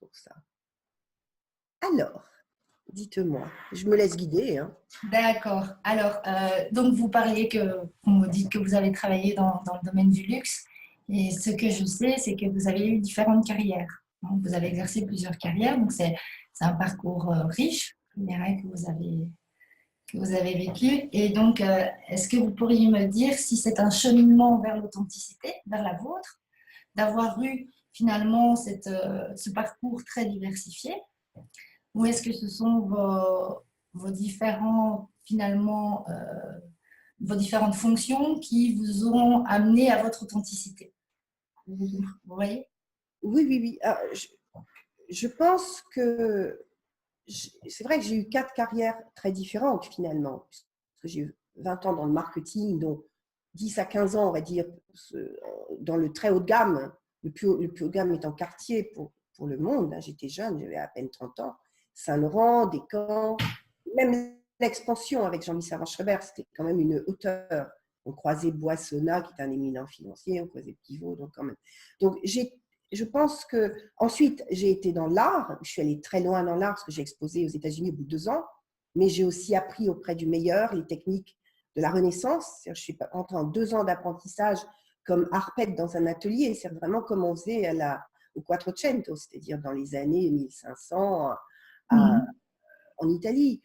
pour ça. Alors, dites-moi, je me laisse guider. Hein. D'accord. Alors, donc vous parliez vous dites que vous avez travaillé dans le domaine du luxe. Et ce que je sais, c'est que vous avez eu différentes carrières. Donc, vous avez exercé plusieurs carrières. Donc, c'est un parcours riche, je dirais, que vous avez vécu. Et donc, est-ce que vous pourriez me dire si c'est un cheminement vers l'authenticité, vers la vôtre, d'avoir eu finalement ce parcours très diversifié? Ou est-ce que ce sont vos différents, finalement, vos différentes fonctions qui vous ont amené à votre authenticité? Vous voyez? Oui, oui, oui. Ah, je pense que c'est vrai que j'ai eu 4 carrières très différentes finalement. Parce que j'ai eu 20 ans dans le marketing, dont 10 à 15 ans, on va dire, dans le très haut de gamme. Le plus haut de gamme étant Cartier pour le monde. J'étais jeune, j'avais à peine 30 ans. Saint-Laurent, Descamps, même l'expansion avec Jean-Michel Savant-Schreiber, c'était quand même une hauteur. On croisait Boissonnat, qui est un éminent financier, on croisait Pivot, donc quand même. Donc, je pense que ensuite j'ai été dans l'art. Je suis allée très loin dans l'art parce que j'ai exposé aux États-Unis au bout de 2 ans, mais j'ai aussi appris auprès du meilleur les techniques de la Renaissance. Je suis entrée en 2 ans d'apprentissage comme arpète dans un atelier. C'est vraiment comme on faisait au Quattrocento, c'est-à-dire dans les années 1500 en Italie.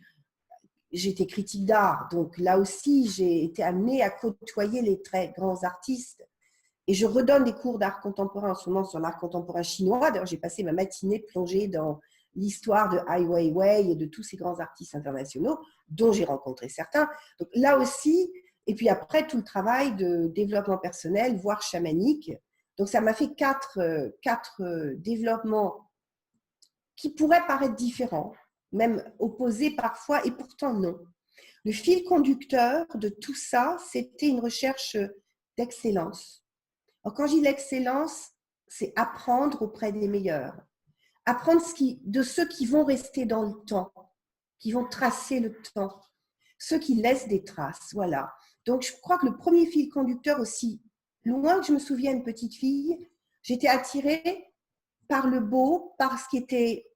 J'étais critique d'art, donc là aussi j'ai été amenée à côtoyer les très grands artistes. Et je redonne des cours d'art contemporain en ce moment sur l'art contemporain chinois. D'ailleurs, j'ai passé ma matinée plongée dans l'histoire de Ai Weiwei et de tous ces grands artistes internationaux, dont j'ai rencontré certains. Donc là aussi, et puis après, tout le travail de développement personnel, voire chamanique. Donc ça m'a fait quatre développements qui pourraient paraître différents, même opposés parfois, et pourtant non. Le fil conducteur de tout ça, c'était une recherche d'excellence. Alors, quand je dis l'excellence, c'est apprendre auprès des meilleurs. Apprendre de ceux qui vont rester dans le temps, qui vont tracer le temps, ceux qui laissent des traces. Voilà. Donc, je crois que le premier fil conducteur, aussi loin que je me souvienne, petite fille, j'étais attirée par le beau, par ce qui était,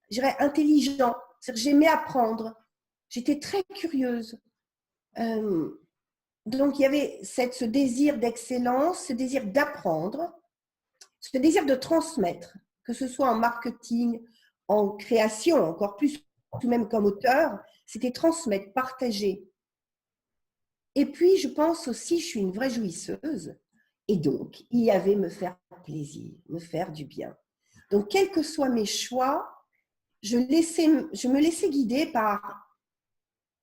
je dirais, intelligent. C'est-à-dire, j'aimais apprendre. J'étais très curieuse. Donc, il y avait ce désir d'excellence, ce désir d'apprendre, ce désir de transmettre, que ce soit en marketing, en création, encore plus, tout même comme auteur, c'était transmettre, partager. Et puis, je pense aussi, je suis une vraie jouisseuse, et donc, il y avait me faire plaisir, me faire du bien. Donc, quels que soient mes choix, je me laissais guider par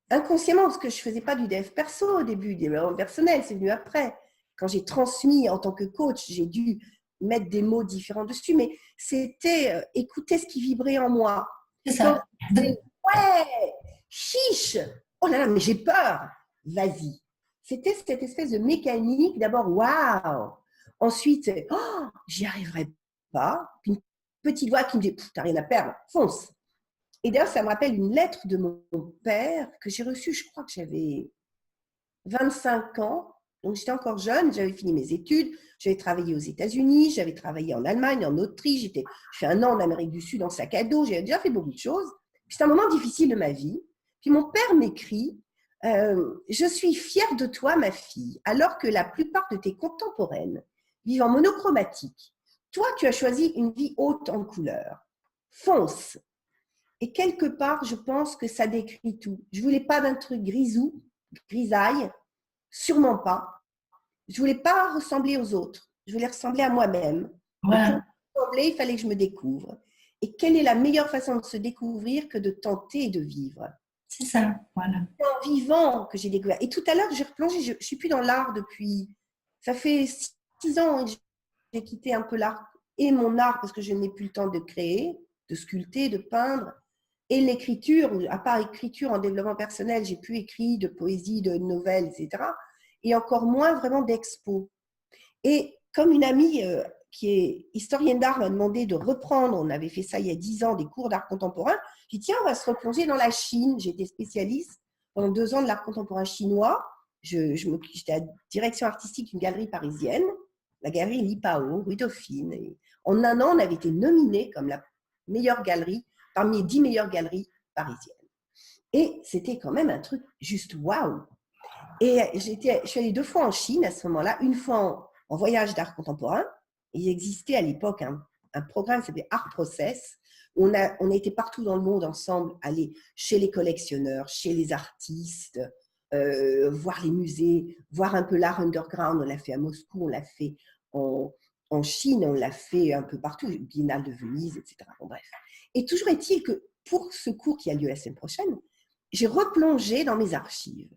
inconsciemment, parce que je ne faisais pas du dev perso au début, du développement personnel, c'est venu après. Quand j'ai transmis en tant que coach, j'ai dû mettre des mots différents dessus, mais c'était écouter ce qui vibrait en moi. C'est Donc, ça. ouais, chiche, oh là là, mais j'ai peur, vas-y. C'était cette espèce de mécanique, d'abord, waouh, ensuite, oh, j'y arriverai pas, puis une petite voix qui me dit, t'as rien à perdre, fonce. Et d'ailleurs, ça me rappelle une lettre de mon père que j'ai reçue, je crois que j'avais 25 ans. Donc, j'étais encore jeune, j'avais fini mes études, j'avais travaillé aux États-Unis, j'avais travaillé en Allemagne, en Autriche, j'ai fait 1 an en Amérique du Sud en sac à dos, j'avais déjà fait beaucoup de choses. Puis c'est un moment difficile de ma vie. Puis mon père m'écrit je suis fière de toi, ma fille, alors que la plupart de tes contemporaines vivent en monochromatique. Toi, tu as choisi une vie haute en couleurs. Fonce. Et quelque part, je pense que ça décrit tout. Je ne voulais pas d'un truc grisou, grisaille, sûrement pas. Je ne voulais pas ressembler aux autres. Je voulais ressembler à moi-même. Et pour Voilà. me ressembler, il fallait que je me découvre. Et quelle est la meilleure façon de se découvrir que de tenter et de vivre? C'est ça. Voilà. C'est en vivant que j'ai découvert. Et tout à l'heure, j'ai replongé. Je ne suis plus dans l'art depuis… Ça fait 6 ans que j'ai quitté un peu l'art et mon art parce que je n'ai plus le temps de créer, de sculpter, de peindre. Et l'écriture, à part écriture en développement personnel, j'ai plus écrit de poésie, de nouvelles, etc. Et encore moins vraiment d'expos. Et comme une amie qui est historienne d'art m'a demandé de reprendre, on avait fait ça il y a 10 ans, des cours d'art contemporain, j'ai dit tiens, on va se replonger dans la Chine. J'étais spécialiste pendant 2 ans de l'art contemporain chinois. J'étais à la direction artistique d'une galerie parisienne, la galerie Lipao, rue Dauphine. Et en 1 an, on avait été nominés comme la meilleures galeries, parmi les 10 meilleures galeries parisiennes. Et c'était quand même un truc juste waouh. Et je suis allée 2 fois en Chine à ce moment-là, une fois en voyage d'art contemporain. Et il existait à l'époque un programme qui s'appelait Art Process. On a été partout dans le monde ensemble, aller chez les collectionneurs, chez les artistes, voir les musées, voir un peu l'art underground. On l'a fait à Moscou, on l'a fait en Chine, on l'a fait un peu partout, Biennale de Venise, etc. Bon, bref. Et toujours est-il que pour ce cours qui a lieu la semaine prochaine, j'ai replongé dans mes archives.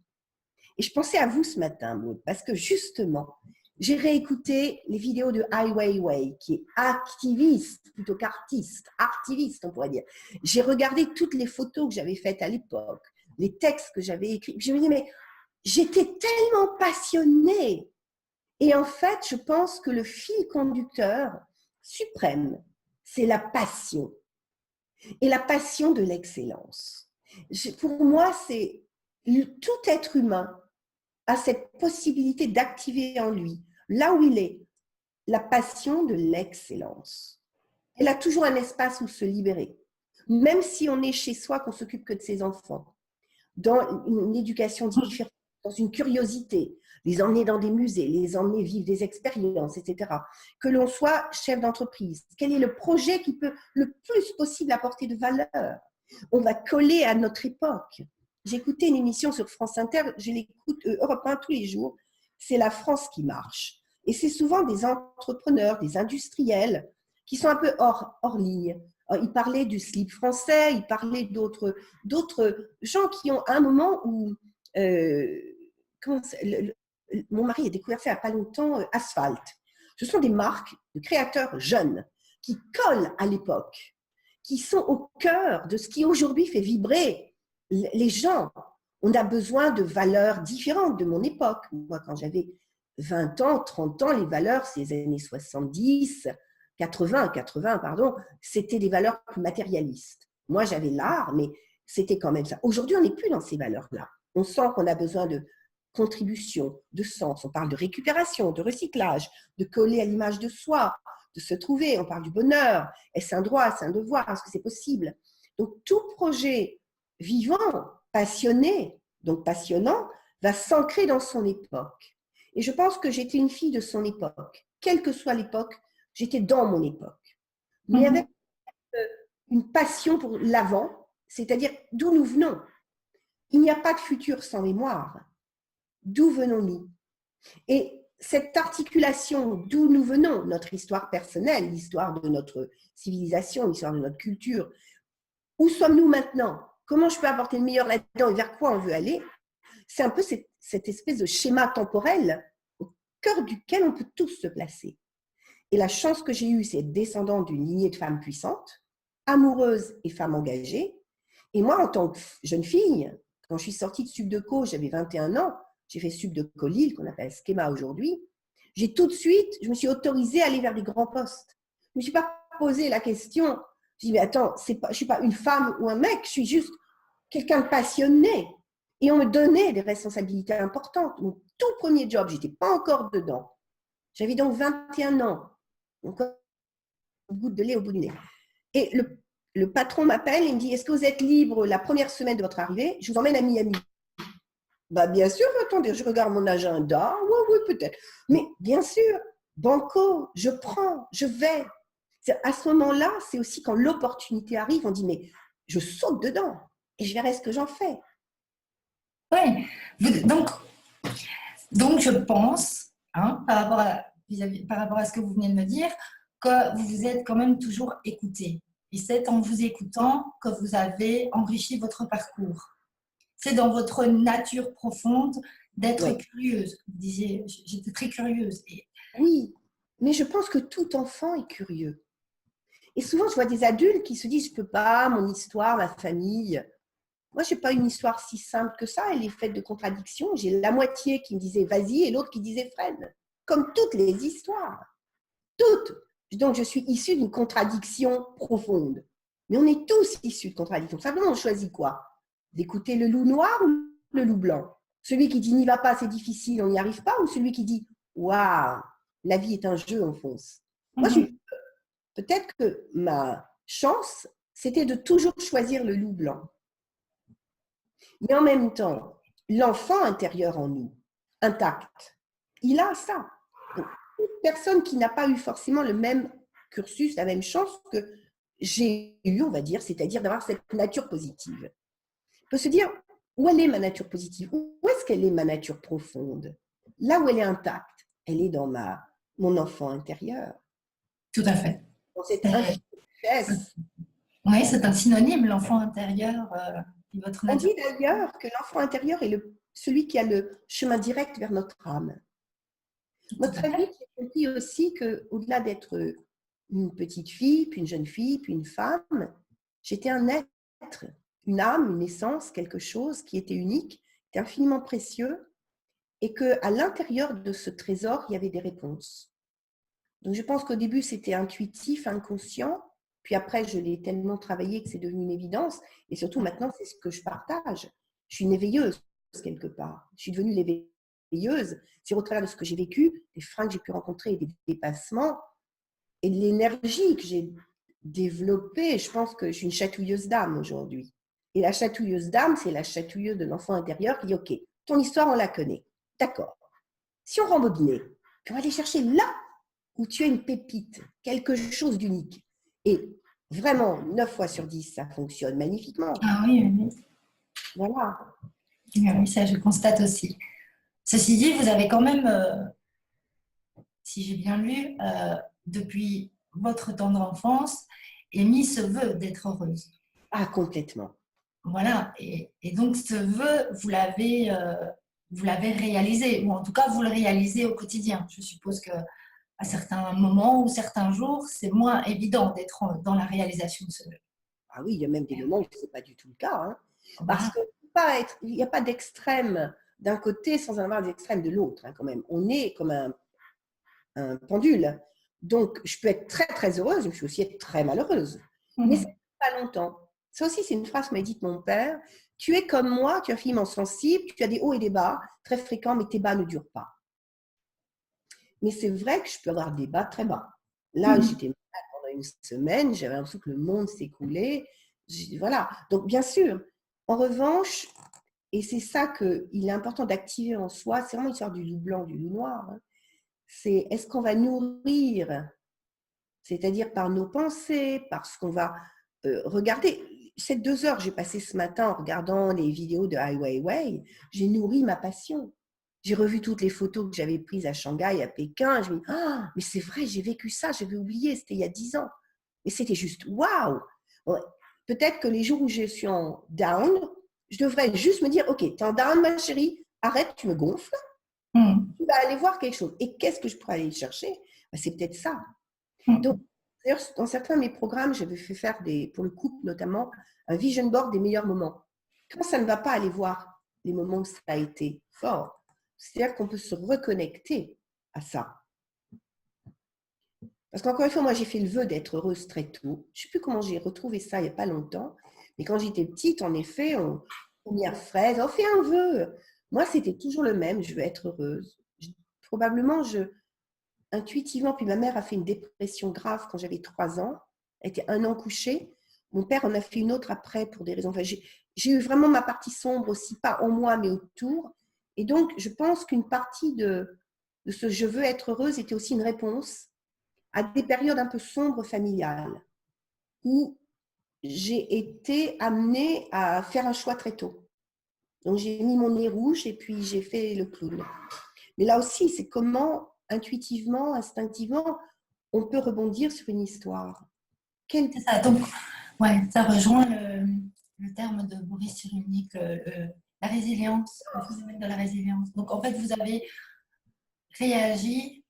Et je pensais à vous ce matin, Maud, parce que justement, j'ai réécouté les vidéos de Ai Weiwei, qui est activiste plutôt qu'artiste, artiviste on pourrait dire. J'ai regardé toutes les photos que j'avais faites à l'époque, les textes que j'avais écrits. Je me dis, mais j'étais tellement passionnée. Et en fait, je pense que le fil conducteur suprême, c'est la passion. Et la passion de l'excellence. Pour moi, c'est tout être humain a cette possibilité d'activer en lui, là où il est, la passion de l'excellence. Elle a toujours un espace où se libérer. Même si on est chez soi, qu'on s'occupe que de ses enfants, dans une éducation différente, dans une curiosité, les emmener dans des musées, les emmener vivre des expériences, etc. Que l'on soit chef d'entreprise, quel est le projet qui peut le plus possible apporter de valeur? On va coller à notre époque. J'écoutais une émission sur France Inter, je l'écoute Europe 1 tous les jours, c'est La France qui marche. Et c'est souvent des entrepreneurs, des industriels qui sont un peu hors ligne. Il parlait du slip français, il parlait d'autres gens qui ont un moment où mon mari a découvert ça il n'y a pas longtemps, Asphalt. Ce sont des marques de créateurs jeunes qui collent à l'époque, qui sont au cœur de ce qui aujourd'hui fait vibrer les gens. On a besoin de valeurs différentes de mon époque. Moi, quand j'avais 20 ans, 30 ans, les valeurs, c'est les années 70, 80, pardon, c'était des valeurs plus matérialistes. Moi, j'avais l'art, mais c'était quand même ça. Aujourd'hui, on n'est plus dans ces valeurs-là. On sent qu'on a besoin de contribution, de sens. On parle de récupération, de recyclage, de coller à l'image de soi, de se trouver. On parle du bonheur. Est-ce un droit, est-ce un devoir? Est-ce que c'est possible? Donc, tout projet vivant, passionné, donc passionnant, va s'ancrer dans son époque. Et je pense que j'étais une fille de son époque. Quelle que soit l'époque, j'étais dans mon époque. Mais avec une passion pour l'avant, c'est-à-dire d'où nous venons. Il n'y a pas de futur sans mémoire. D'où venons-nous? Et cette articulation d'où nous venons, notre histoire personnelle, l'histoire de notre civilisation, l'histoire de notre culture, où sommes-nous maintenant? Comment je peux apporter le meilleur là-dedans et vers quoi on veut aller? C'est un peu cette espèce de schéma temporel au cœur duquel on peut tous se placer. Et la chance que j'ai eue, c'est être descendante d'une lignée de femmes puissantes, amoureuses et femmes engagées. Et moi, en tant que jeune fille, quand je suis sortie de Subdeco, j'avais 21 ans, j'ai fait Subdeco Lille, qu'on appelle Schema aujourd'hui, j'ai tout de suite, je me suis autorisée à aller vers des grands postes. Je ne me suis pas posé la question, je dis, mais attends, je ne suis pas une femme ou un mec, je suis juste quelqu'un de passionné. Et on me donnait des responsabilités importantes. Mon tout premier job, je n'étais pas encore dedans. J'avais donc 21 ans. Donc, une goutte de lait au bout du nez. Et le patron m'appelle et me dit, est-ce que vous êtes libre la première semaine de votre arrivée? Je vous emmène à Miami. Bah, bien sûr, attendez, je regarde mon agenda. Oui, peut-être. Mais bien sûr, banco, je prends, je vais. À ce moment-là, c'est aussi quand l'opportunité arrive, on dit, mais je saute dedans et je verrai ce que j'en fais. Oui, donc je pense, hein, par rapport à ce que vous venez de me dire, que vous vous êtes quand même toujours écouté. Et c'est en vous écoutant que vous avez enrichi votre parcours. C'est dans votre nature profonde d'être curieuse. Vous disiez, j'étais très curieuse. Oui, mais je pense que tout enfant est curieux. Et souvent, je vois des adultes qui se disent, je ne peux pas, mon histoire, ma famille. Moi, je n'ai pas une histoire si simple que ça. Elle est faite de contradictions. J'ai la moitié qui me disait vas-y et l'autre qui disait freine. Comme toutes les histoires. Toutes. Donc, je suis issue d'une contradiction profonde. Mais on est tous issus de contradictions. Simplement, on choisit quoi? D'écouter le loup noir ou le loup blanc? Celui qui dit n'y va pas, c'est difficile, on n'y arrive pas, ou celui qui dit waouh, la vie est un jeu, on fonce. Moi, peut-être que chance, c'était de toujours choisir le loup blanc. Mais en même temps, l'enfant intérieur en nous, intact, il a ça. Donc, une personne qui n'a pas eu forcément le même cursus, la même chance que j'ai eu, on va dire, c'est-à-dire d'avoir cette nature positive. On peut se dire, où elle est ma nature positive? Où est-ce qu'elle est ma nature profonde? Là où elle est intacte, elle est dans mon enfant intérieur. Tout à fait. Dans cette C'est- richesse. Oui, c'est un synonyme, l'enfant intérieur et votre On nature. dit d'ailleurs que l'enfant intérieur est celui qui a le chemin direct vers notre âme. Moi, Tout à très fait. vite, j'ai compris aussi qu'au-delà d'être une petite fille, puis une jeune fille, puis une femme, j'étais un être, une âme, une essence, quelque chose qui était unique, qui était infiniment précieux, et qu'à l'intérieur de ce trésor, il y avait des réponses. Donc, je pense qu'au début, c'était intuitif, inconscient, puis après, je l'ai tellement travaillé que c'est devenu une évidence, et surtout maintenant, c'est ce que je partage. Je suis une éveilleuse, quelque part. Je suis devenue l'éveilleuse. C'est au travers de ce que j'ai vécu, des freins que j'ai pu rencontrer, des dépassements, et de l'énergie que j'ai développée. Je pense que je suis une chatouilleuse d'âme aujourd'hui. Et la chatouilleuse d'âme, c'est la chatouilleuse de l'enfant intérieur qui dit, OK, ton histoire, on la connaît. D'accord. Si on rembobinait, puis on va aller chercher là où tu as une pépite, quelque chose d'unique. Et vraiment, 9 fois sur 10, ça fonctionne magnifiquement. Ah oui, oui, oui. Voilà. Oui, ça je constate aussi. Ceci dit, vous avez quand même, si j'ai bien lu, depuis votre tendre enfance, émis ce vœu d'être heureuse. Ah, complètement. Voilà. Et donc ce vœu, vous l'avez réalisé, ou en tout cas vous le réalisez au quotidien. Je suppose que à certains moments ou certains jours, c'est moins évident d'être dans la réalisation de ce vœu. Ah oui, il y a même des moments où ce n'est pas du tout le cas. Hein. Parce Voilà. qu'il n'y a pas d'extrême d'un côté sans en avoir d'extrême de l'autre, hein, quand même. On est comme un pendule. Donc, je peux être très, très heureuse, mais je peux aussi être très malheureuse. Mais ça ne dure pas longtemps. Ça aussi, c'est une phrase que m'a dite mon père. Tu es comme moi, tu es infiniment sensible, tu as des hauts et des bas, très fréquents, mais tes bas ne durent pas. Mais c'est vrai que je peux avoir des bas très bas. Là, j'étais malade pendant une semaine, j'avais l'impression que le monde s'écoulait. Voilà. Donc, bien sûr, en revanche, et c'est ça qu'il est important d'activer en soi, c'est vraiment l'histoire du loup blanc, du loup noir. Hein. C'est est-ce qu'on va nourrir, c'est-à-dire par nos pensées, parce qu'on va regarder. Ces 2 heures que j'ai passées ce matin en regardant les vidéos de Ai Weiwei, j'ai nourri ma passion. J'ai revu toutes les photos que j'avais prises à Shanghai, à Pékin. Je me dis, ah, mais c'est vrai, j'ai vécu ça, j'avais oublié, c'était il y a 10 ans. Mais c'était juste waouh! Ouais. Peut-être que les jours où je suis en down, je devrais juste me dire, ok, tu es en down, ma chérie, arrête, tu me gonfles, tu vas aller voir quelque chose. Et qu'est-ce que je pourrais aller chercher? Ben, c'est peut-être ça. Donc, d'ailleurs, dans certains de mes programmes, j'avais fait faire pour le couple notamment, un vision board des meilleurs moments. Quand ça ne va pas, aller voir les moments où ça a été fort. C'est-à-dire qu'on peut se reconnecter à ça. Parce qu'encore une fois, moi, j'ai fait le vœu d'être heureuse très tôt. Je ne sais plus comment j'ai retrouvé ça il n'y a pas longtemps. Mais quand j'étais petite, en effet, première fraise, on fait un vœu. Moi, c'était toujours le même, je veux être heureuse. Probablement, intuitivement, puis ma mère a fait une dépression grave quand j'avais 3 ans. Elle était 1 an couchée. Mon père en a fait une autre après pour des raisons. Enfin, j'ai eu vraiment ma partie sombre aussi, pas en moi, mais autour. Et donc, je pense qu'une partie de ce je veux être heureuse était aussi une réponse à des périodes un peu sombres familiales où j'ai été amenée à faire un choix très tôt. Donc, j'ai mis mon nez rouge et puis j'ai fait le clown. Mais là aussi, c'est comment, intuitivement, instinctivement, on peut rebondir sur une histoire. C'est ça. Donc, ouais, ça rejoint le terme de Boris Cyrulnik, la résilience, le phénomène de la résilience. Donc, en fait, vous avez réagi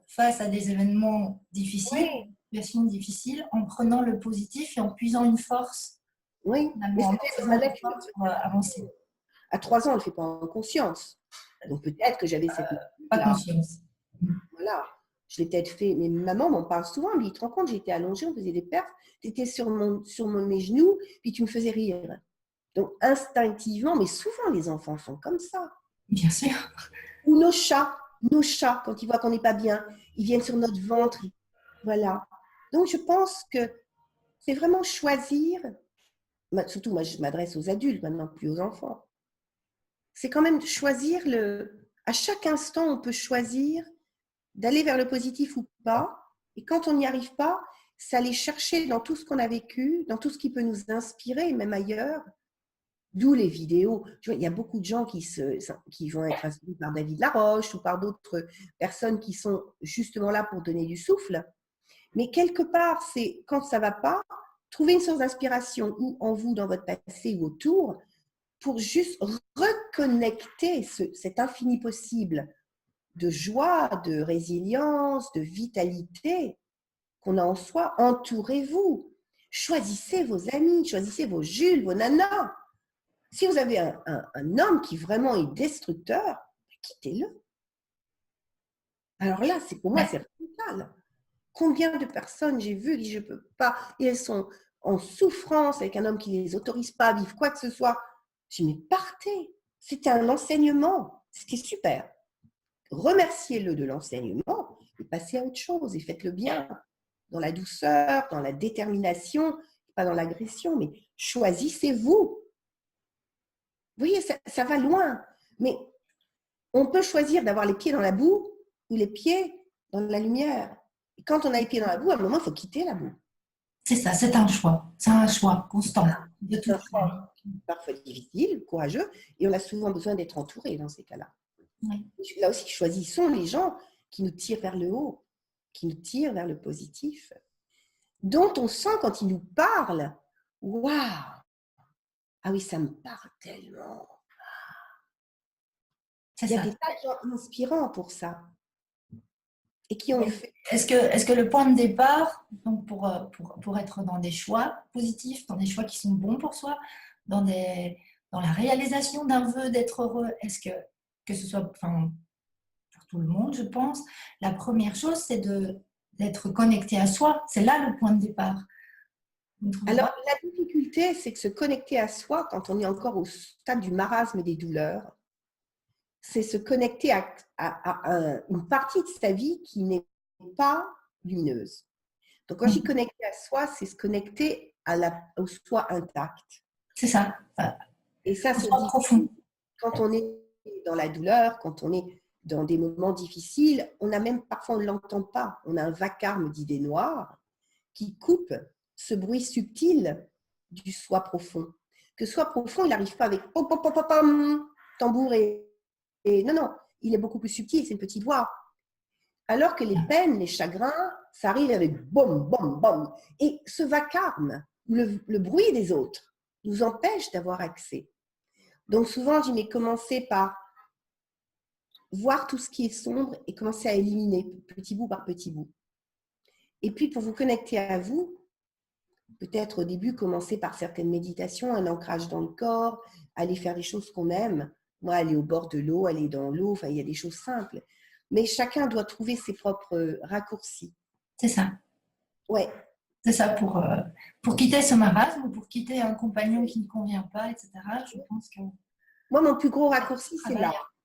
face à des événements difficiles, Oui, des situations difficiles, en prenant le positif et en puisant une force, oui. Mais finalement, en c'était dans faisant ma une nature. force pour avancer. À 3 ans, on ne le fait pas en conscience. Donc peut-être que j'avais cette Pas là. conscience. Voilà. Je l'ai peut-être fait. Mais maman m'en parle souvent. Elle me dit, tu te rends compte, j'étais allongée, on faisait des perfs. Tu étais mes genoux, puis tu me faisais rire. Donc instinctivement, mais souvent les enfants sont comme ça. Bien sûr. Ou nos chats, quand ils voient qu'on n'est pas bien, ils viennent sur notre ventre. Voilà. Donc je pense que c'est vraiment choisir, surtout moi je m'adresse aux adultes maintenant, plus aux enfants, c'est quand même choisir à chaque instant on peut choisir d'aller vers le positif ou pas, et quand on n'y arrive pas, c'est aller chercher dans tout ce qu'on a vécu, dans tout ce qui peut nous inspirer, même ailleurs, d'où les vidéos. Tu vois, il y a beaucoup de gens qui vont être inspirés par David Laroche ou par d'autres personnes qui sont justement là pour donner du souffle. Mais quelque part, c'est quand ça ne va pas, trouver une source d'inspiration ou en vous, dans votre passé ou autour, pour juste reconnecter cet infini possible de joie, de résilience, de vitalité qu'on a en soi. Entourez-vous. Choisissez vos amis, choisissez vos Jules, vos nanas. Si vous avez un homme qui vraiment est destructeur, quittez-le. Alors là, pour moi, c'est radical. Combien de personnes j'ai vues qui je ne peux pas, et elles sont en souffrance avec un homme qui ne les autorise pas à vivre quoi que ce soit. Je dis, mais partez. C'était un enseignement. C'était super. Remerciez-le de l'enseignement et passez à autre chose et faites-le bien, dans la douceur, dans la détermination, pas dans l'agression, mais choisissez-vous. Vous voyez, ça va loin, mais on peut choisir d'avoir les pieds dans la boue ou les pieds dans la lumière. Et quand on a les pieds dans la boue, à un moment, il faut quitter la boue. C'est ça, c'est un choix. C'est un choix constant. C'est un choix parfois difficile, courageux, et on a souvent besoin d'être entouré dans ces cas-là. Oui. Là aussi, choisissons les gens qui nous tirent vers le haut, qui nous tirent vers le positif, dont on sent quand ils nous parlent, waouh, ah oui, ça me parle tellement. Il y a des tas de gens inspirants pour ça. Et qui ont fait. Est-ce que le point de départ, donc pour être dans des choix positifs, dans des choix qui sont bons pour soi, dans la réalisation d'un vœu d'être heureux, est-ce que ce soit pour tout le monde, je pense, la première chose, c'est d'être connecté à soi. C'est là le point de départ. Alors, la difficulté, c'est que se connecter à soi, quand on est encore au stade du marasme et des douleurs, c'est se connecter à une partie de sa vie qui n'est pas lumineuse. Donc, quand je dis connecter à soi, c'est se connecter au soi intact. C'est ça. Et ça, c'est profond. Quand on est dans la douleur, quand on est dans des moments difficiles, parfois on ne l'entend pas. On a un vacarme d'idées noires qui coupe ce bruit subtil du soi profond. Que soi profond, il n'arrive pas avec tambour et non, il est beaucoup plus subtil, c'est une petite voix. Alors que les peines, les chagrins, ça arrive avec bom, bom, bom. Et ce vacarme, le bruit des autres, nous empêche d'avoir accès. Donc souvent, je dis, mais commencez par voir tout ce qui est sombre et commencer à éliminer petit bout par petit bout. Et puis, pour vous connecter à vous, peut-être au début, commencer par certaines méditations, un ancrage dans le corps, aller faire des choses qu'on aime. Moi, aller au bord de l'eau, aller dans l'eau, il y a des choses simples. Mais chacun doit trouver ses propres raccourcis. C'est ça. Ouais. C'est ça, pour quitter ce marasme ou pour quitter un compagnon qui ne convient pas, etc. Je pense que... Moi, mon plus gros raccourci, c'est l'art.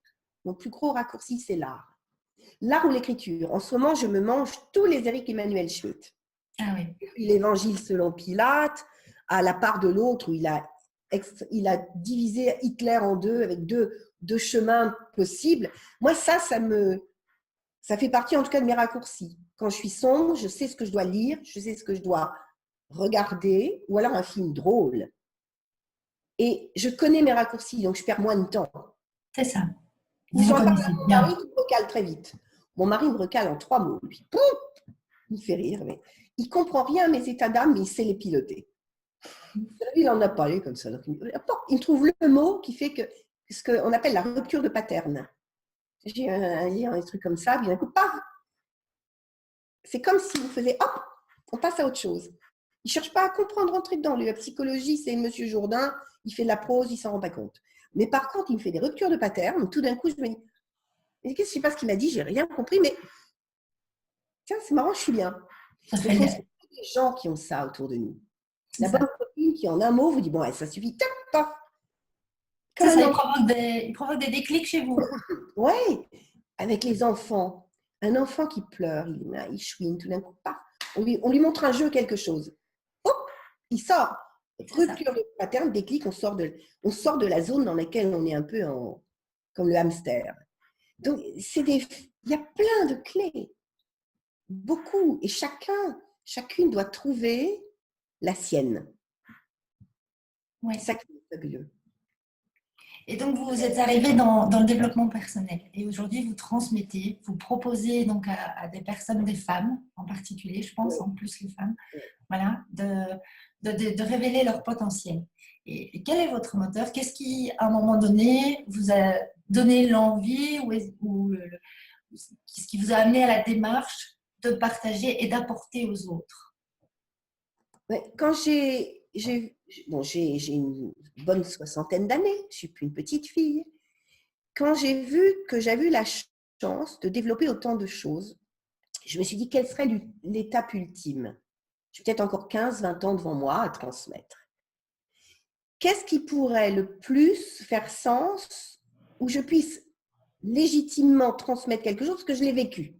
Mon plus gros raccourci, c'est l'art. L'art ou l'écriture. En ce moment, je me mange tous les Éric Emmanuel Schmitt. Ah oui. L'Évangile selon Pilate, à la part de l'autre, où il a divisé Hitler en deux, avec deux chemins possibles. Moi, ça fait partie en tout cas de mes raccourcis. Quand je suis sombre, je sais ce que je dois lire, je sais ce que je dois regarder, ou alors un film drôle. Et je connais mes raccourcis, donc je perds moins de temps. C'est ça. Mon mari me recale très vite. Mon mari me recale en 3 mots. Lui, il fait rire, mais il ne comprend rien à mes états d'âme, mais il sait les piloter. Il en a parlé comme ça. Donc il trouve le mot qui fait que ce qu'on appelle la rupture de pattern. J'ai un truc comme ça, puis d'un coup, paf, c'est comme si vous faisiez hop, on passe à autre chose. Il ne cherche pas à comprendre, rentrer dedans. La psychologie, c'est Monsieur Jourdain, il fait de la prose, il ne s'en rend pas compte. Mais par contre, il me fait des ruptures de pattern. Tout d'un coup, je me dis, je ne sais pas ce qu'il m'a dit, je n'ai rien compris, mais tiens, c'est marrant, je suis bien. Il faut des gens qui ont ça autour de nous. La bonne copine qui, en un mot, vous dit, bon, ça suffit, tac, paf. Ça, il provoque des déclics chez vous. Oui, avec les enfants. Un enfant qui pleure, il chouine, tout d'un coup, paf. On lui montre un jeu, quelque chose. Hop, qui sort. C'est ça. Rupture de pattern, déclic, on sort de la zone dans laquelle on est un peu comme le hamster. Donc, il y a plein de clés, beaucoup, et chacune doit trouver la sienne. Ouais. C'est ça qui est fabuleux. Et donc, vous êtes arrivé dans le développement personnel. Et aujourd'hui, vous transmettez, vous proposez donc à des personnes, des femmes en particulier, je pense, en plus les femmes, voilà, de révéler leur potentiel. Et quel est votre moteur? Qu'est-ce qui, à un moment donné, vous a donné l'envie ou ce qui vous a amené à la démarche de partager et d'apporter aux autres? Quand j'ai une bonne soixantaine d'années, je ne suis plus une petite fille. Quand j'ai vu que j'avais eu la chance de développer autant de choses, je me suis dit quelle serait l'étape ultime. J'ai peut-être encore 15-20 ans devant moi à transmettre. Qu'est-ce qui pourrait le plus faire sens où je puisse légitimement transmettre quelque chose parce que je l'ai vécu.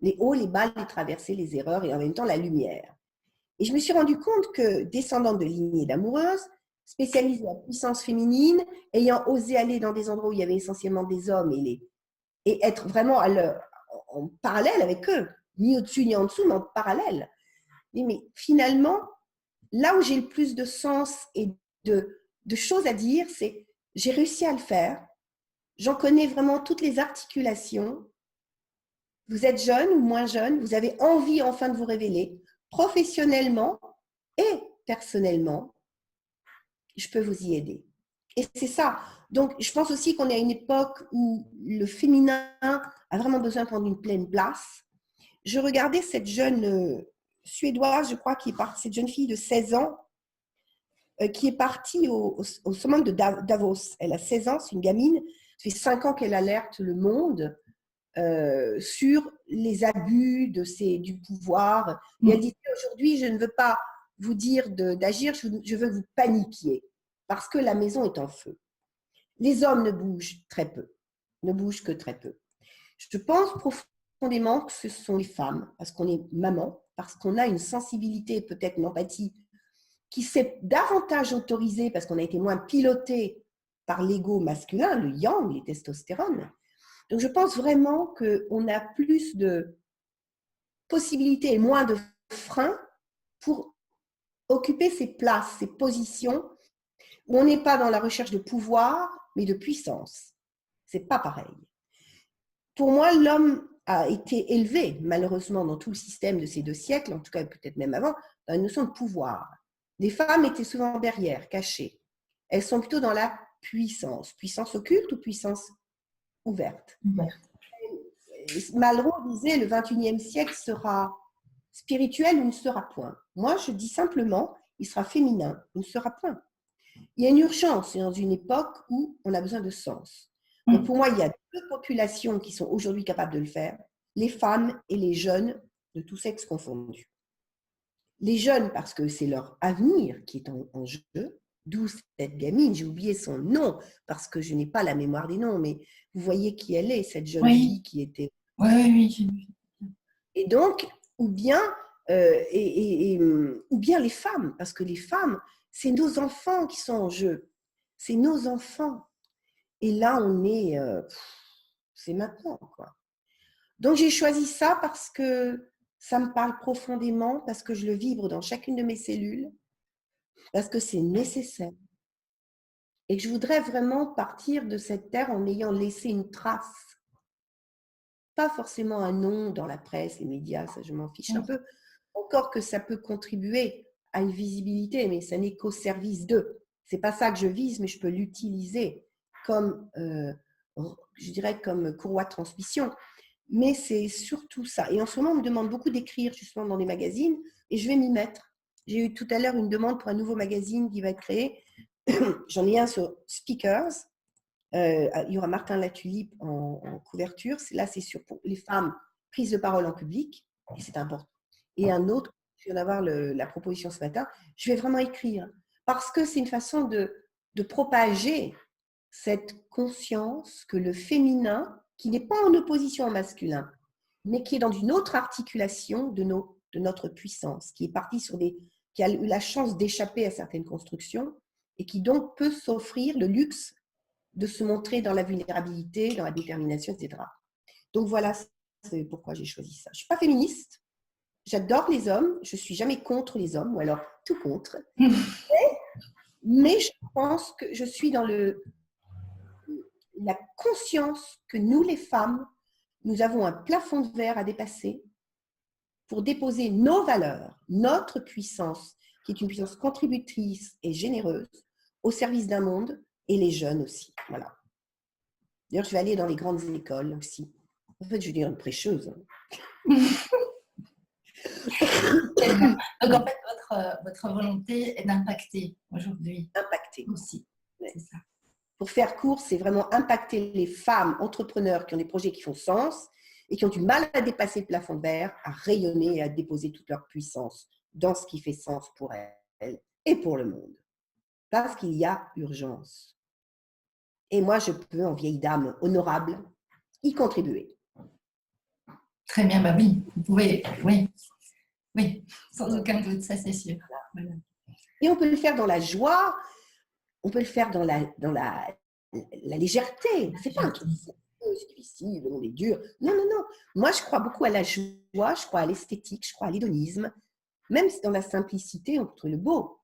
Les hauts, les bas, les traversées, les erreurs et en même temps la lumière. Et je me suis rendu compte que, descendante de lignée d'amoureuses, spécialisée en puissance féminine, ayant osé aller dans des endroits où il y avait essentiellement des hommes et être vraiment en parallèle avec eux, ni au-dessus ni en dessous, mais en parallèle. Mais finalement, là où j'ai le plus de sens et de choses à dire, c'est j'ai réussi à le faire, j'en connais vraiment toutes les articulations. Vous êtes jeune ou moins jeune, vous avez envie enfin de vous révéler, professionnellement et personnellement, je peux vous y aider. Et c'est ça. Donc, je pense aussi qu'on est à une époque où le féminin a vraiment besoin de prendre une pleine place. Je regardais cette jeune Suédoise, je crois, cette jeune fille de 16 ans, qui est partie au sommet de Davos. Elle a 16 ans, c'est une gamine. Ça fait 5 ans qu'elle alerte le monde sur les abus du pouvoir. Et elle dit, aujourd'hui, je ne veux pas vous dire d'agir, je veux vous paniquer, parce que la maison est en feu. Les hommes ne bougent très peu, ne bougent que très peu. Je pense profondément que ce sont les femmes, parce qu'on est maman, parce qu'on a une sensibilité, peut-être une empathie, qui s'est davantage autorisée, parce qu'on a été moins piloté par l'ego masculin, le yang, les testostérones. Donc, je pense vraiment qu'on a plus de possibilités et moins de freins pour occuper ces places, ces positions où on n'est pas dans la recherche de pouvoir, mais de puissance. Ce n'est pas pareil. Pour moi, l'homme a été élevé, malheureusement, dans tout le système de ces 2 siècles, en tout cas peut-être même avant, dans une notion de pouvoir. Les femmes étaient souvent derrière, cachées. Elles sont plutôt dans la puissance. Puissance occulte ou puissance ouverte. Malraux disait le 21e siècle sera spirituel ou ne sera point. Moi, je dis simplement, il sera féminin ou ne sera point. Il y a une urgence dans une époque où on a besoin de sens. Donc pour moi, il y a 2 populations qui sont aujourd'hui capables de le faire, les femmes et les jeunes de tous sexes confondus. Les jeunes, parce que c'est leur avenir qui est en jeu, d'où cette gamine, j'ai oublié son nom, parce que je n'ai pas la mémoire des noms, mais vous voyez qui elle est, cette jeune fille qui était… Oui. Et donc, ou bien les femmes, parce que les femmes, c'est nos enfants qui sont en jeu. C'est nos enfants. Et là, c'est maintenant, quoi. Donc, j'ai choisi ça parce que ça me parle profondément, parce que je le vibre dans chacune de mes cellules, parce que c'est nécessaire. Et que je voudrais vraiment partir de cette terre en ayant laissé une trace. Pas forcément un nom dans la presse, les médias, ça je m'en fiche un peu. Encore que ça peut contribuer à une visibilité, mais ça n'est qu'au service d'eux. C'est pas ça que je vise, mais je peux l'utiliser comme, je dirais, comme courroie de transmission. Mais c'est surtout ça. Et en ce moment, on me demande beaucoup d'écrire justement dans des magazines et je vais m'y mettre. J'ai eu tout à l'heure une demande pour un nouveau magazine qui va être créé. J'en ai un sur Speakers. Il y aura Martin Latulippe en couverture. Là, c'est sur pour les femmes prises de parole en public. Et c'est important. Et un autre, je viens d'avoir la proposition ce matin, je vais vraiment écrire. Parce que c'est une façon de propager cette conscience que le féminin, qui n'est pas en opposition au masculin, mais qui est dans une autre articulation de notre puissance, qui est partie sur des qui a eu la chance d'échapper à certaines constructions et qui donc peut s'offrir le luxe de se montrer dans la vulnérabilité, dans la détermination, etc. Donc voilà, c'est pourquoi j'ai choisi ça. Je ne suis pas féministe, j'adore les hommes, je ne suis jamais contre les hommes, ou alors tout contre, mais je pense que je suis dans la conscience que nous, les femmes, nous avons un plafond de verre à dépasser pour déposer nos valeurs, notre puissance, qui est une puissance contributrice et généreuse, au service d'un monde, et les jeunes aussi. Voilà. D'ailleurs, je vais aller dans les grandes écoles aussi. En fait, je vais dire une prêcheuse. Donc, en fait, votre volonté est d'impacter aujourd'hui. Impacter. Aussi, Ouais. c'est ça. Pour faire court, c'est vraiment impacter les femmes entrepreneurs qui ont des projets qui font sens et qui ont du mal à dépasser le plafond de verre, à rayonner et à déposer toute leur puissance dans ce qui fait sens pour elles et pour le monde. Parce qu'il y a urgence. Et moi, je peux, en vieille dame honorable, y contribuer. Très bien, bah oui, vous pouvez, oui, oui, sans aucun doute, ça c'est sûr. Voilà. Et on peut le faire dans la joie, on peut le faire dans la légèreté. C'est pas un truc, c'est difficile, le monde est dur. Non, non, non. Moi, je crois beaucoup à la joie, je crois à l'esthétique, je crois à l'hédonisme. Même si dans la simplicité, on peut trouver le beau.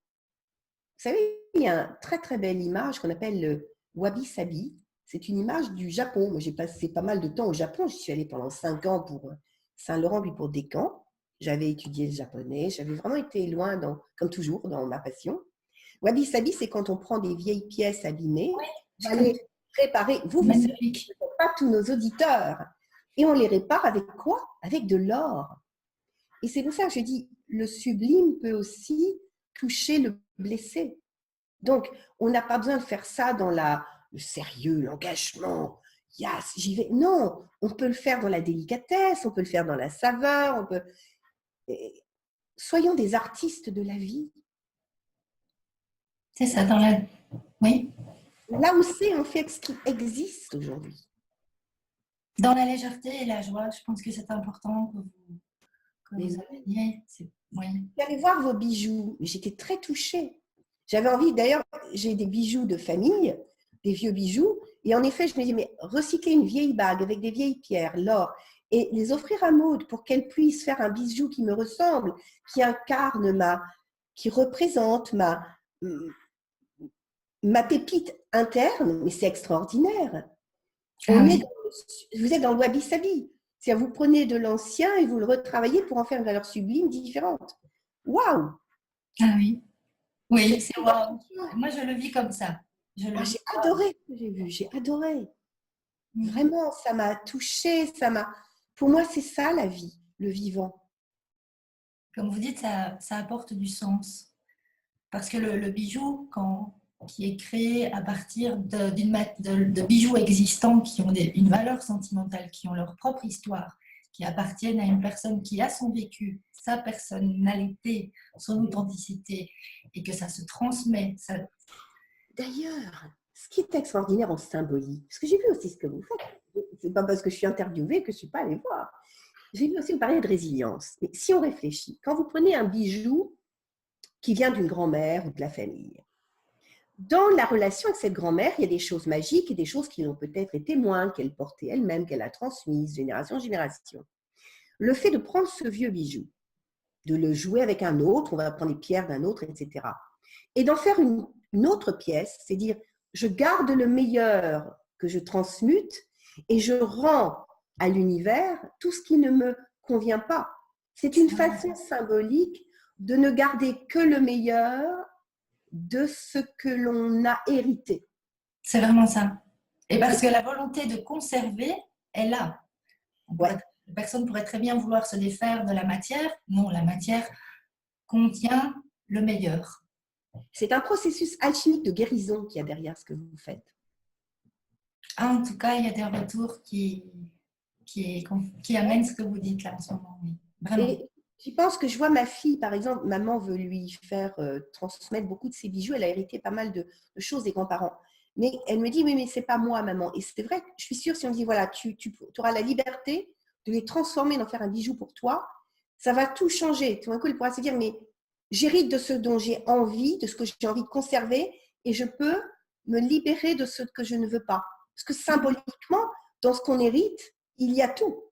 Vous savez, il y a une très, très belle image qu'on appelle le wabi-sabi. C'est une image du Japon. Moi, j'ai passé pas mal de temps au Japon. J'y suis allée pendant 5 ans pour Saint-Laurent puis pour Descamps. J'avais étudié le japonais. J'avais vraiment été loin, comme toujours, dans ma passion. Wabi-sabi, c'est quand on prend des vieilles pièces abîmées, on va les réparer. Vous savez, pas tous nos auditeurs. Et on les répare avec quoi? Avec de l'or. Et c'est pour ça que je dis, le sublime peut aussi toucher le blessé. Donc, on n'a pas besoin de faire ça dans le sérieux, l'engagement. Yes, j'y vais. Non, on peut le faire dans la délicatesse, on peut le faire dans la saveur. Soyons des artistes de la vie. C'est ça, dans la... Oui. Là où c'est, on fait ce qui existe aujourd'hui. Dans la légèreté et la joie, je pense que c'est important que vous ameniez. Oui. J'allais voir vos bijoux, mais j'étais très touchée. J'avais envie, d'ailleurs, j'ai des bijoux de famille, des vieux bijoux, et en effet, je me dis, mais recycler une vieille bague avec des vieilles pierres, l'or, et les offrir à Maud pour qu'elle puisse faire un bijou qui me ressemble, qui incarne qui représente ma pépite interne, mais c'est extraordinaire. Vous êtes dans le wabi-sabi. C'est-à-dire, vous prenez de l'ancien et vous le retravaillez pour en faire une valeur sublime différente. Waouh! Ah oui. Oui, c'est waouh. Moi, je le vis comme ça. J'ai adoré ce que j'ai vu, j'ai adoré. Vraiment, ça m'a touchée, Pour moi, c'est ça la vie, le vivant. Comme vous dites, ça apporte du sens. Parce que le bijou, qui est créé à partir de bijoux existants qui ont une valeur sentimentale, qui ont leur propre histoire, qui appartiennent à une personne qui a son vécu, sa personnalité, son authenticité, et que ça se transmet. D'ailleurs, ce qui est extraordinaire en symbolique, parce que j'ai vu aussi ce que vous faites, c'est pas parce que je suis interviewée que je ne suis pas allée voir. J'ai vu aussi vous parler de résilience. Mais si on réfléchit, quand vous prenez un bijou qui vient d'une grand-mère ou de la famille, dans la relation avec cette grand-mère, il y a des choses magiques et des choses qui ont peut-être été témoins, qu'elle portait elle-même, qu'elle a transmises génération en génération. Le fait de prendre ce vieux bijou, de le jouer avec un autre, on va prendre les pierres d'un autre, etc. Et d'en faire une autre pièce, c'est dire, je garde le meilleur que je transmute et je rends à l'univers tout ce qui ne me convient pas. C'est une façon symbolique de ne garder que le meilleur de ce que l'on a hérité. C'est vraiment ça. Et parce que la volonté de conserver est là. Personne pourrait très bien vouloir se défaire de la matière. Non, la matière contient le meilleur. C'est un processus alchimique de guérison qu'il y a derrière ce que vous faites. En tout cas, il y a des retours qui amènent ce que vous dites là en ce moment. Oui. Vraiment. Et je pense que je vois ma fille, par exemple, maman veut lui faire transmettre beaucoup de ses bijoux. Elle a hérité pas mal de choses des grands-parents. Mais elle me dit, oui, mais c'est pas moi, maman. Et c'est vrai, je suis sûre, si on dit, voilà, tu auras la liberté de les transformer, d'en faire un bijou pour toi, ça va tout changer. Tout d'un coup, elle pourra se dire, mais j'hérite de ce dont j'ai envie, de ce que j'ai envie de conserver, et je peux me libérer de ce que je ne veux pas. Parce que symboliquement, dans ce qu'on hérite, il y a tout.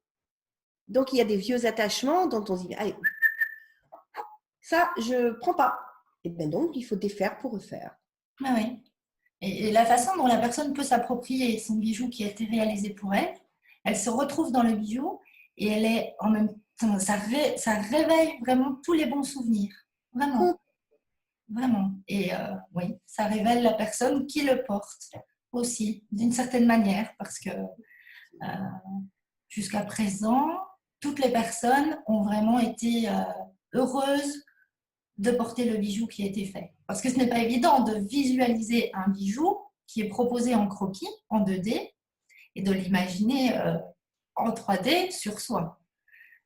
Donc, il y a des vieux attachements dont on se dit, allez, ça, je ne prends pas. Et bien donc, il faut défaire pour refaire. Ah oui. Et la façon dont la personne peut s'approprier son bijou qui a été réalisé pour elle, elle se retrouve dans le bijou et elle est en même temps, ça réveille vraiment tous les bons souvenirs. Vraiment, vraiment. Et oui, ça révèle la personne qui le porte aussi, d'une certaine manière, parce que jusqu'à présent, toutes les personnes ont vraiment été heureuses de porter le bijou qui a été fait. Parce que ce n'est pas évident de visualiser un bijou qui est proposé en croquis, en 2D, et de l'imaginer en 3D sur soi.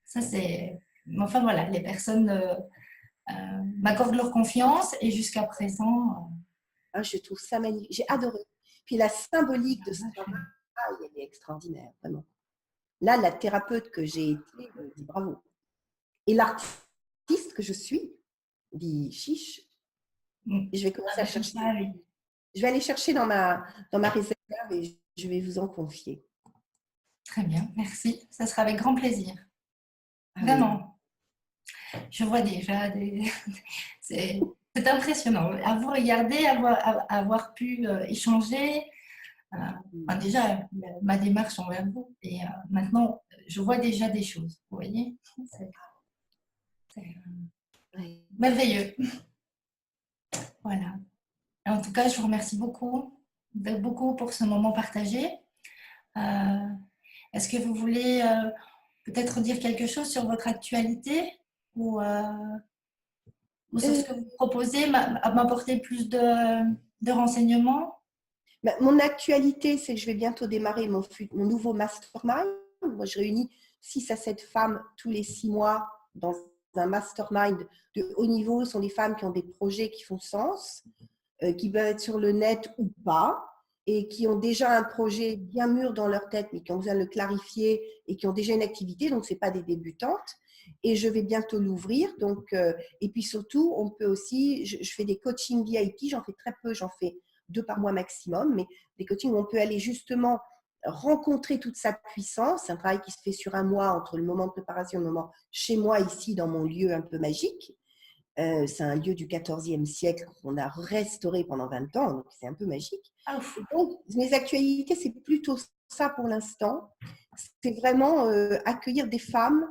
Ça, c'est... Enfin voilà, les personnes m'accordent leur confiance et jusqu'à présent... Ah, je trouve ça magnifique. J'ai adoré. Puis la symbolique de ce travail, elle est extraordinaire, vraiment. Là, la thérapeute que j'ai été dit bravo. Et l'artiste que je suis dit chiche. Et je vais commencer à chercher. Ah, oui. Je vais aller chercher dans ma réserve et je vais vous en confier. Très bien, merci. Ça sera avec grand plaisir. Ah, Vraiment. Oui. Je vois déjà des... C'est impressionnant. À vous regarder, avoir pu échanger. Enfin, déjà, ma démarche envers vous. Et maintenant, je vois déjà des choses. Vous voyez, c'est merveilleux. Voilà. En tout cas, je vous remercie beaucoup pour ce moment partagé. Est-ce que vous voulez peut-être dire quelque chose sur votre actualité ou sur ce que vous proposez, m'apporter plus de renseignements? Mon actualité, c'est que je vais bientôt démarrer mon nouveau mastermind. Moi, je réunis 6 à 7 femmes tous les 6 mois dans un mastermind de haut niveau. Ce sont des femmes qui ont des projets qui font sens, qui peuvent être sur le net ou pas, et qui ont déjà un projet bien mûr dans leur tête, mais qui ont besoin de le clarifier et qui ont déjà une activité. Donc, ce n'est pas des débutantes. Et je vais bientôt l'ouvrir. Donc, et puis surtout, on peut aussi, je fais des coachings VIP, j'en fais très peu, j'en fais 2 par mois maximum, mais des coachings où on peut aller justement rencontrer toute sa puissance. C'est un travail qui se fait sur un mois entre le moment de préparation et le moment chez moi, ici, dans mon lieu un peu magique. C'est un lieu du XIVe siècle qu'on a restauré pendant 20 ans, donc c'est un peu magique. Donc, mes actualités, c'est plutôt ça pour l'instant. C'est vraiment accueillir des femmes,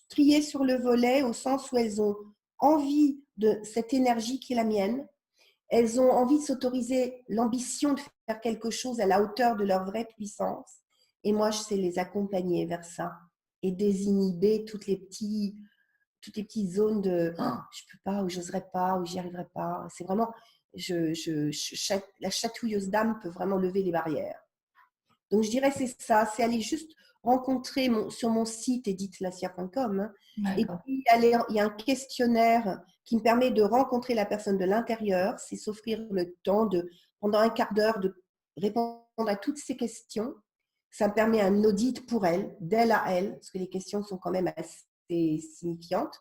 trier sur le volet au sens où elles ont envie de cette énergie qui est la mienne. Elles ont envie de s'autoriser l'ambition de faire quelque chose à la hauteur de leur vraie puissance. Et moi, je sais les accompagner vers ça et désinhiber toutes les petites zones de oh, je peux pas, ou j'oserais pas, ou j'y arriverai pas. C'est vraiment, la chatouilleuse d'âme peut vraiment lever les barrières. Donc, je dirais c'est ça, c'est aller juste rencontrer sur mon site edithlassia.com. Hein, et puis, il y a un questionnaire qui me permet de rencontrer la personne de l'intérieur. C'est s'offrir le temps de, pendant un quart d'heure, de répondre à toutes ces questions. Ça me permet un audit pour elle, d'elle à elle, parce que les questions sont quand même assez signifiantes.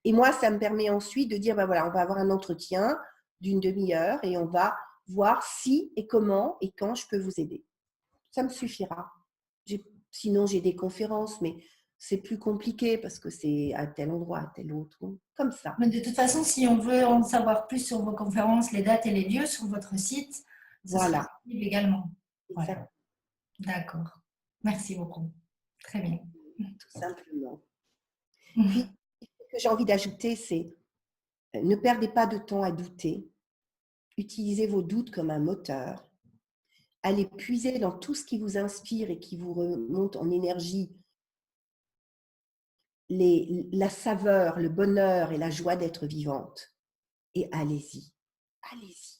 Et moi, ça me permet ensuite de dire, ben voilà, on va avoir un entretien d'une demi-heure et on va voir si et comment et quand je peux vous aider. Ça me suffira. Sinon, j'ai des conférences, mais c'est plus compliqué parce que c'est à tel endroit, à tel autre, comme ça. Mais de toute façon, si on veut en savoir plus sur vos conférences, les dates et les lieux sur votre site, ce sera possible également. Voilà. D'accord. Merci beaucoup. Très bien. Tout simplement. Puis, ce que j'ai envie d'ajouter, c'est ne perdez pas de temps à douter. Utilisez vos doutes comme un moteur. Allez puiser dans tout ce qui vous inspire et qui vous remonte en énergie la saveur, le bonheur et la joie d'être vivante. Et allez-y. Allez-y.